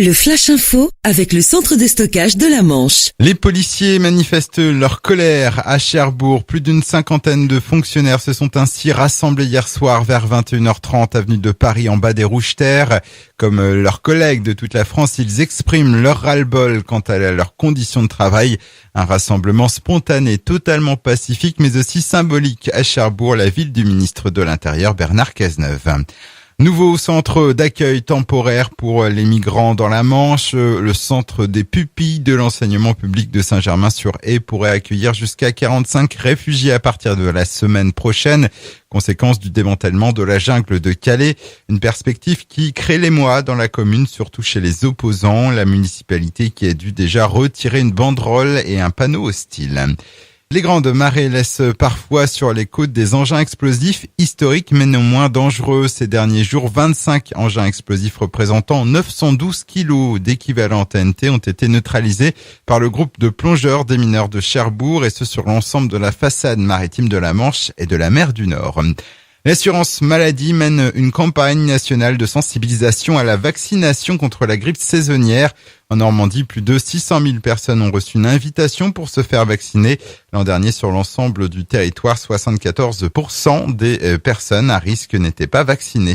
Le Flash Info avec le centre de stockage de la Manche. Les policiers manifestent leur colère à Cherbourg. Plus d'une cinquantaine de fonctionnaires se sont ainsi rassemblés hier soir vers 21h30 avenue de Paris en bas des Rouges-Terres. Comme leurs collègues de toute la France, ils expriment leur ras-le-bol quant à leurs conditions de travail. Un rassemblement spontané, totalement pacifique mais aussi symbolique à Cherbourg, la ville du ministre de l'Intérieur Bernard Cazeneuve. Nouveau centre d'accueil temporaire pour les migrants dans la Manche. Le centre des pupilles de l'enseignement public de Saint-Germain-sur-Haye pourrait accueillir jusqu'à 45 réfugiés à partir de la semaine prochaine. Conséquence du démantèlement de la jungle de Calais. Une perspective qui crée l'émoi dans la commune, surtout chez les opposants. La municipalité qui a dû déjà retirer une banderole et un panneau hostile. Les grandes marées laissent parfois sur les côtes des engins explosifs historiques mais non moins dangereux. Ces derniers jours, 25 engins explosifs représentant 912 kilos d'équivalent TNT ont été neutralisés par le groupe de plongeurs des mineurs de Cherbourg et ce sur l'ensemble de la façade maritime de la Manche et de la mer du Nord. L'assurance maladie mène une campagne nationale de sensibilisation à la vaccination contre la grippe saisonnière. En Normandie, plus de 600 000 personnes ont reçu une invitation pour se faire vacciner. L'an dernier, sur l'ensemble du territoire, 74% des personnes à risque n'étaient pas vaccinées.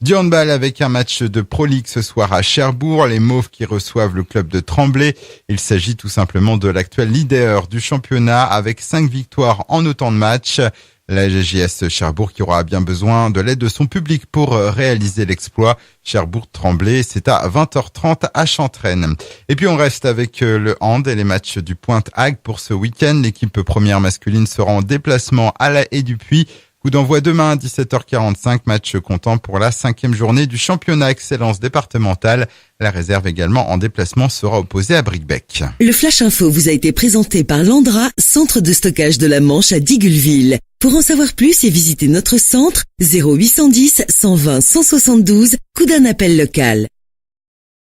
Du handball avec un match de Pro League ce soir à Cherbourg. Les Mauves qui reçoivent le club de Tremblay. Il s'agit tout simplement de l'actuel leader du championnat avec 5 victoires en autant de matchs. La GJS Cherbourg qui aura bien besoin de l'aide de son public pour réaliser l'exploit. Cherbourg-Tremblay, c'est à 20h30 à Chantraine. Et puis on reste avec le hand et les matchs du Pointe-Hague pour ce week-end. L'équipe première masculine sera en déplacement à la Haie du Puy. Coup d'envoi demain à 17h45, match comptant pour la 5e journée du championnat excellence départementale. La réserve également en déplacement sera opposée à Bricbec. Le Flash Info vous a été présenté par Landra, centre de stockage de la Manche à Digoulville. Pour en savoir plus et visiter notre centre, 0810 120 172, coup d'un appel local.